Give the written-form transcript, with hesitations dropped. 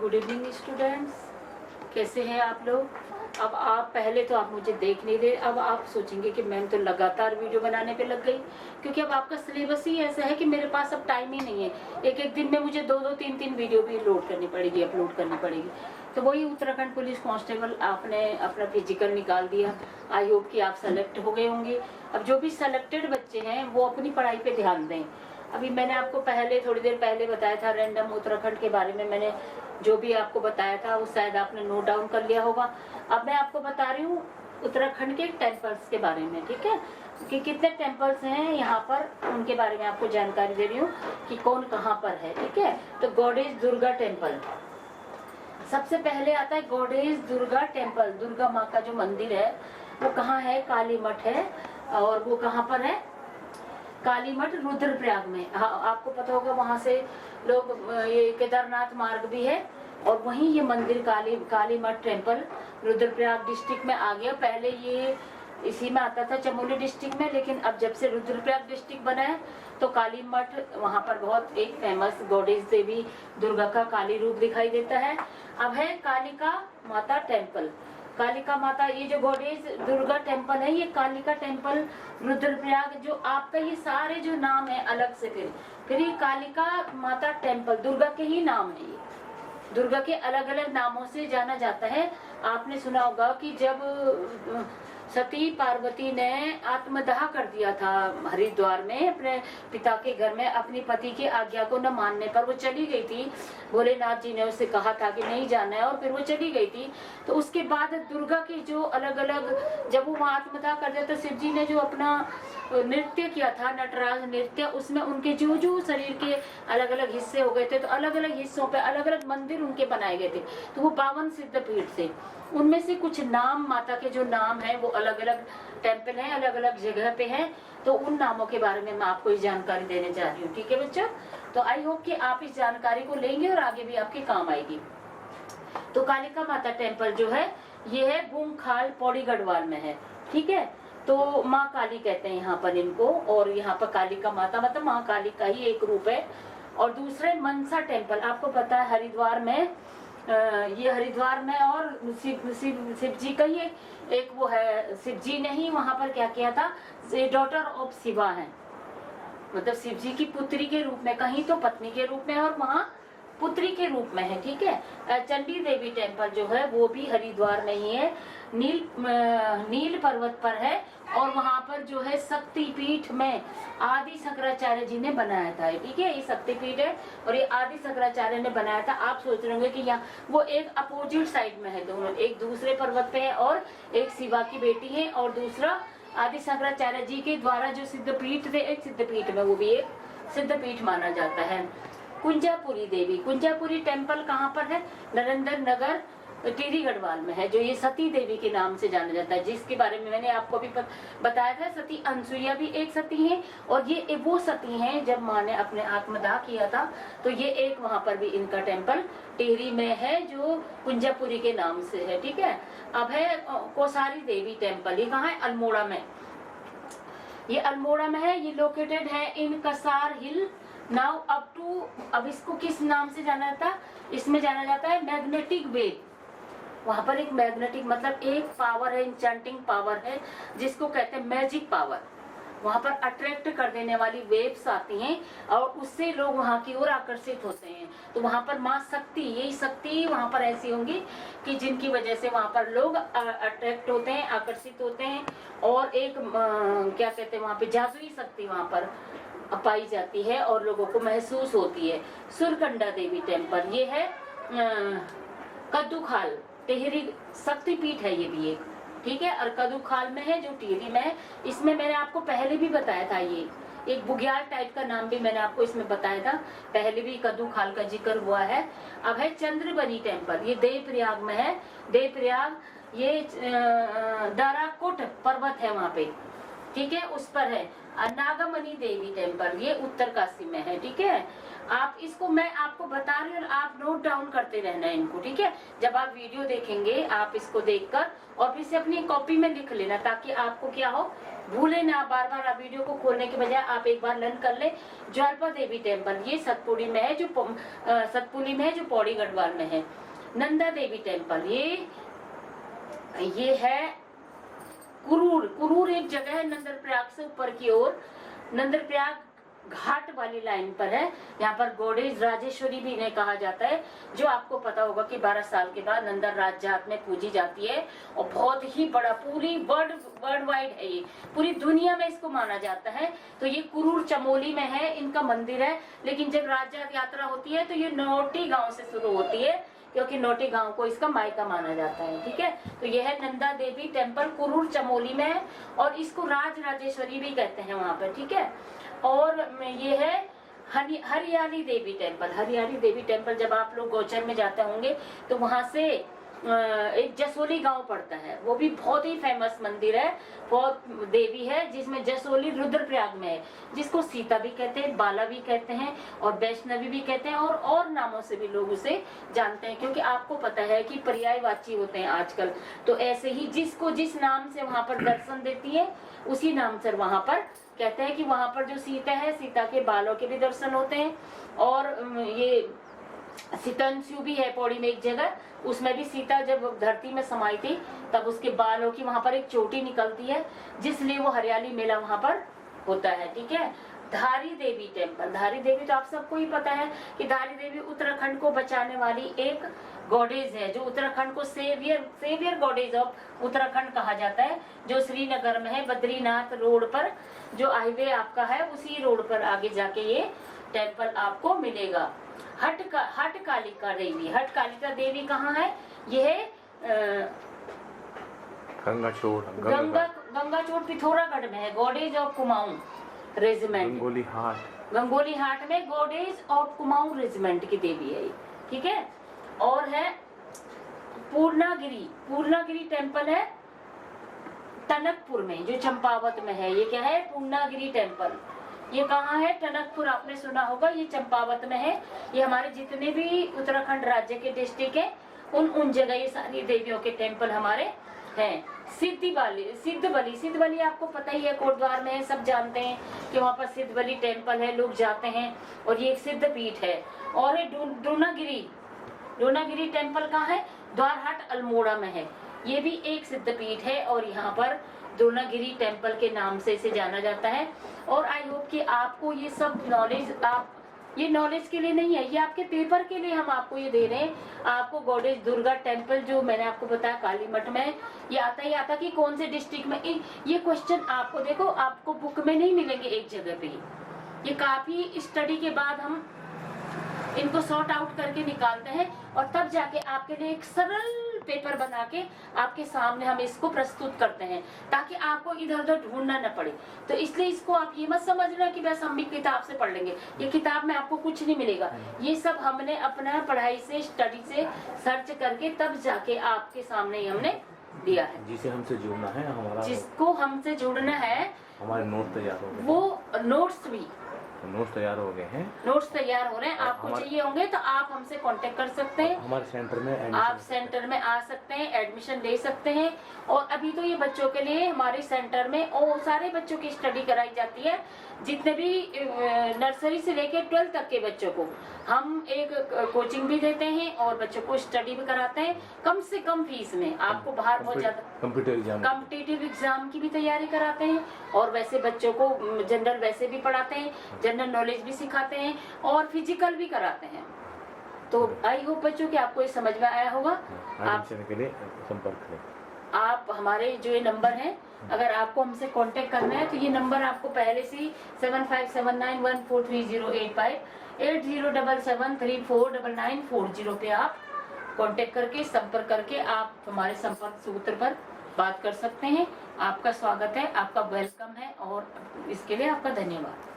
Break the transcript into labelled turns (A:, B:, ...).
A: Good evening students, कैसे हैं आप लोग। अब आप पहले तो आप मुझे देख नहीं रहे, अब आप सोचेंगे कि मैम तो लगातार वीडियो बनाने पे लग गई, क्योंकि अब आपका सिलेबस ही ऐसा है कि मेरे पास अब टाइम ही नहीं है। एक एक दिन में मुझे दो दो तीन तीन वीडियो भी लोड करनी पड़ेगी, अपलोड करनी पड़ेगी। तो वही उत्तराखंड पुलिस कांस्टेबल आपने अपना फिजिकल निकाल दिया। आई होप कि आप सेलेक्ट हो गए होंगे। अब जो भी सेलेक्टेड बच्चे हैं वो अपनी पढ़ाई पे ध्यान दें। अभी मैंने आपको पहले थोड़ी देर पहले बताया था रैंडम उत्तराखंड के बारे में। मैंने जो भी आपको बताया था वो शायद आपने नोट डाउन कर लिया होगा। अब मैं आपको बता रही हूँ उत्तराखंड के टेम्पल्स के बारे में, ठीक है, कि कितने टेम्पल्स हैं यहाँ पर, उनके बारे में आपको जानकारी दे रही हूँ कि कौन कहाँ पर है। ठीक है, तो गॉडेस दुर्गा टेम्पल सबसे पहले आता है। गॉडेस दुर्गा टेम्पल, दुर्गा माँ का जो मंदिर है वो कहाँ है, काली मठ है। और वो कहाँ पर है, काली मठ रुद्रप्रयाग में। आपको पता होगा वहां से लोग ये केदारनाथ मार्ग भी है, और वहीं ये मंदिर काली मठ टेम्पल रुद्रप्रयाग डिस्ट्रिक्ट में आ गया। पहले ये इसी में आता था, चमोली डिस्ट्रिक्ट में, लेकिन अब जब से रुद्रप्रयाग डिस्ट्रिक्ट बना है तो काली मठ वहां पर बहुत एक फेमस गॉडेस देवी दुर्गा का काली रूप दिखाई देता है। अब है कालिका माता टेम्पल। कालिका माता, ये जो गॉडेस दुर्गा टेम्पल है, ये कालिका टेम्पल रुद्रप्रयाग, जो आपका ये सारे जो नाम है अलग से, फिर ये कालिका माता टेम्पल दुर्गा के ही नाम है। ये दुर्गा के अलग अलग नामों से जाना जाता है। आपने सुना होगा कि जब सती पार्वती ने आत्मदाह कर दिया था हरिद्वार में अपने पिता के घर में, अपनी पति की आज्ञा को न मानने पर वो चली गई थी। भोलेनाथ जी ने उससे कहा था कि नहीं जाना है, और फिर वो चली गई थी। तो उसके बाद दुर्गा के जो अलग अलग, जब वो वहाँ आत्मदाह कर दिया तो शिव जी ने जो अपना नृत्य किया था, नटराज नृत्य, उसमें उनके जो जो शरीर के अलग अलग हिस्से हो गए थे, तो अलग अलग हिस्सों पे अलग अलग मंदिर उनके बनाए गए थे। तो वो 52 सिद्धपीठ थे, उनमें से कुछ नाम, माता के जो नाम है वो अलग अलग टेम्पल है, अलग अलग जगह पे है। तो उन नामों के बारे में मैं आपको इस जानकारी देने जा रही हूँ। ठीक है बच्चों, तो आई होप कि आप इस जानकारी को लेंगे और आगे भी आपके काम आएगी। तो कालिका माता टेम्पल जो है ये है बुंगखाल पौड़ी गढ़वाल में है। ठीक है, तो माँ काली कहते हैं यहाँ पर इनको, और यहाँ पर कालिका माता मतलब माँ काली का ही एक रूप है। और दूसरे मनसा टेम्पल, आपको पता है हरिद्वार में, ये हरिद्वार में, और शिव जी का ही एक वो है। शिव जी ने ही वहां पर क्या किया था, डॉटर ऑफ शिवा है, मतलब शिव जी की पुत्री के रूप में, कहीं तो पत्नी के रूप में और वहाँ पुत्री के रूप में है। ठीक है, चंडी देवी टेम्पल जो है वो भी हरिद्वार में ही है, नील पर्वत पर है, और वहाँ पर जो है शक्तिपीठ में आदि शंकराचार्य जी ने बनाया था। ठीक है, ये शक्तिपीठ है और ये आदि शंकराचार्य ने बनाया था। आप सोच रहे होंगे कि यहाँ वो एक अपोजिट साइड में है, दोनों एक दूसरे पर्वत पे है, और एक शिवा की बेटी है और दूसरा आदि शंकराचार्य जी के द्वारा जो सिद्धपीठ थे, एक सिद्धपीठ में, वो भी एक सिद्धपीठ माना जाता है। कुंजापुरी देवी, कुंजापुरी टेम्पल कहाँ पर है, नरेंद्र नगर टिहरी गढ़वाल में है, जो ये सती देवी के नाम से जाना जाता है, जिसके बारे में मैंने आपको भी बताया था। सती अनसुईया भी एक सती है, और ये वो सती हैं जब माँ ने अपने आत्मदाह किया था, तो ये एक वहां पर भी इनका टेम्पल टिहरी में है जो कुंजापुरी के नाम से है। ठीक है, अब है कोसारी देवी टेम्पल, ये कहाँ है, अल्मोड़ा में। ये अल्मोड़ा में है, ये लोकेटेड है इन कसार हिल नाउ अप टू। अब इसको किस नाम से जाना जाता है, इसमें जाना जाता है मैग्नेटिक वेव। वहां पर एक मैग्नेटिक मतलब एक पावर है, इंचेंटिंग पावर है, जिसको कहते हैं मैजिक पावर। वहां पर अट्रैक्ट कर देने वाली वेव्स आती हैं और उससे लोग वहां की ओर आकर्षित होते हैं। तो वहां पर माँ शक्ति, यही शक्ति वहां पर ऐसी होंगी कि जिनकी वजह से वहां पर लोग अट्रैक्ट होते हैं, आकर्षित होते हैं, और एक क्या कहते हैं, वहां पे जादुई शक्ति वहां पर पाई जाती है और लोगों को महसूस होती है। सुरकंडा देवी टेम्पल, ये है कद्दूखाल, टिहरी शक्तिपीठ है ये भी एक। ठीक है, और कद्दूखाल में है जो टिहरी में है। इसमें मैंने आपको पहले भी बताया था, ये एक बुग्याल टाइप का नाम भी मैंने आपको इसमें बताया था, पहले भी कद्दूखाल का जिक्र हुआ है। अब है चंद्रबनी टेम्पल, ये देवप्रयाग में है। देवप्रयाग ये दाराकोट पर्वत है वहां पे। ठीक है, उस पर है। नागमणि देवी टेम्पल, ये उत्तरकाशी में है। ठीक है, आप इसको मैं आपको बता रही हूँ, आप नोट डाउन करते रहना इनको। ठीक है, जब आप वीडियो देखेंगे आप इसको देखकर और फिर से अपनी कॉपी में लिख लेना, ताकि आपको क्या हो, भूले ना। बार बार आप वीडियो को खोलने के बजाय आप एक बार लर्न कर ले। ज्वाल्पा देवी टेम्पल, ये सतपुड़ी में है, जो सतपुली में है, जो पौड़ी गढ़वाल में है। नंदा देवी टेम्पल, ये है कुरूर। कुरूर एक जगह है नंदरप्रयाग से ऊपर की ओर, नंदरप्रयाग घाट वाली लाइन पर है। यहाँ पर गोडेज राजेश्वरी भी इन्हें कहा जाता है, जो आपको पता होगा कि 12 साल के बाद नंदर राज जात में पूजी जाती है और बहुत ही बड़ा, पूरी वर्ल्ड वाइड है, ये पूरी दुनिया में इसको माना जाता है। तो ये कुरूर चमोली में है, इनका मंदिर है। लेकिन जब राज जात यात्रा होती है तो ये नोटी गांव से शुरू होती है, क्योंकि नोटी गांव को इसका मायका माना जाता है। ठीक है, तो यह है नंदा देवी टेम्पल, कुरूर चमोली में है और इसको राज राजेश्वरी भी कहते हैं वहां पर। ठीक है, और ये है हरियाली देवी टेम्पल। हरियाली देवी टेम्पल जब आप लोग गोचर में जाते होंगे तो वहां से एक जसोली गांव पड़ता है, वो भी बहुत ही फेमस मंदिर है, बहुत देवी है, जिसमें जसोली रुद्रप्रयाग में है, जिसको सीता भी कहते हैं, बाला भी कहते हैं और वैष्णवी भी कहते हैं और नामों से भी लोग उसे जानते हैं, क्योंकि आपको पता है कि पर्यायवाची होते हैं आजकल। तो ऐसे ही जिसको जिस नाम से वहां पर दर्शन देती है उसी नाम से वहां पर कहते हैं कि वहां पर जो सीता है, सीता के बालों के भी दर्शन होते हैं। और ये सितंसु भी है पौड़ी में एक जगह, उसमें भी सीता जब धरती में समाई थी तब उसके बालों की वहां पर एक चोटी निकलती है, जिसलिए वो हरियाली मेला वहां पर होता है। ठीक है, धारी देवी टेम्पल। धारी देवी तो आप सबको ही पता है कि धारी देवी उत्तराखंड को बचाने वाली एक गॉडेज है, जो उत्तराखंड को सेवियर गॉडेज ऑफ उत्तराखंड कहा जाता है, जो श्रीनगर में है, बद्रीनाथ रोड पर, जो हाईवे आपका है उसी रोड पर आगे जाके ये टेम्पल आपको मिलेगा। हट कालिका देवी। हट कालिका देवी कहाँ है? यह गंगाचोट पिथौरागढ़ में है, goddess of Kumaon regiment. Gangoli Hat में गॉडेज ऑफ कुमाऊं रेजिमेंट की देवी है। ठीक है, और है पूर्णागिरी टेम्पल है टनकपुर में, जो चंपावत में है। ये क्या है? पूर्णागिरी टेम्पल। ये कहाँ है? टनकपुर, आपने सुना होगा, ये चंपावत में है। ये हमारे जितने भी उत्तराखंड राज्य के डिस्ट्रिक्ट है उन जगह ये सारी देवियों के टेम्पल हमारे हैं। सिद्ध बली आपको पता ही है, कोटद्वार में है, सब जानते हैं कि वहाँ पर सिद्ध बली टेम्पल है, लोग जाते हैं और ये एक सिद्ध पीठ है। और द्रोणागिरी टेम्पल कहाँ है? द्वारहाट अल्मोड़ा में है, ये भी एक सिद्ध पीठ है और यहाँ पर द्रोणागिरी टेम्पल के नाम से इसे जाना जाता है। और आई होप कि आपको ये सब नॉलेज, ये नॉलेज के लिए नहीं है, ये आपके पेपर के लिए हम आपको ये दे रहे हैं। आपको गॉडेज दुर्गा टेम्पल, जो मैंने आपको बताया काली मठ में, ये आता कि कौन से डिस्ट्रिक्ट में, ये क्वेश्चन आपको देखो आपको बुक में नहीं मिलेंगे एक जगह पे ही, ये काफी स्टडी के बाद हम इनको सॉर्ट आउट करके निकालते हैं और तब जाके आपके लिए एक सरल पेपर बना के आपके सामने हम इसको प्रस्तुत करते हैं, ताकि आपको इधर उधर ढूंढना न पड़े। तो इसलिए इसको आप ये मत समझना कि बस हम भी किताब से पढ़ लेंगे, ये किताब में आपको कुछ नहीं मिलेगा। ये सब हमने अपना पढ़ाई से, स्टडी से सर्च करके तब जाके आपके सामने हमने दिया है।
B: जिसे हमसे जुड़ना है, हमारा
A: जिसको हमसे जुड़ना है,
B: हमारे नोट तैयार हो गए,
A: वो नोट्स भी
B: नोट्स तैयार हो गए हैं,
A: नोट्स तैयार हो रहे हैं। आपको चाहिए होंगे तो आप हमसे कांटेक्ट कर सकते हैं,
B: हमारे सेंटर में
A: आप सेंटर में आ सकते हैं, एडमिशन ले सकते हैं। और अभी तो ये बच्चों के लिए हमारे सेंटर में और सारे बच्चों की स्टडी कराई जाती है, जितने भी नर्सरी से लेकर 12th तक के बच्चों को हम एक कोचिंग भी देते हैं और बच्चों को स्टडी भी कराते हैं कम से कम फीस में। आपको बाहर बहुत ज्यादा कॉम्पिटिटिव एग्जाम की भी तैयारी कराते हैं और वैसे बच्चों को जनरल वैसे भी पढ़ाते हैं, जनरल नॉलेज भी सिखाते हैं और फिजिकल भी कराते हैं। तो आई होप बच्चों कि आपको ये समझ में आया होगा।
B: आप के लिए संपर्क करें।
A: आप हमारे जो ये नंबर है, अगर आपको हमसे कांटेक्ट करना है तो ये नंबर आपको पहले से 7579143085 8077349940 पे आप कांटेक्ट करके संपर्क करके आप हमारे संपर्क सूत्र पर बात कर सकते हैं। आपका स्वागत है, आपका वेलकम है और इसके लिए आपका धन्यवाद।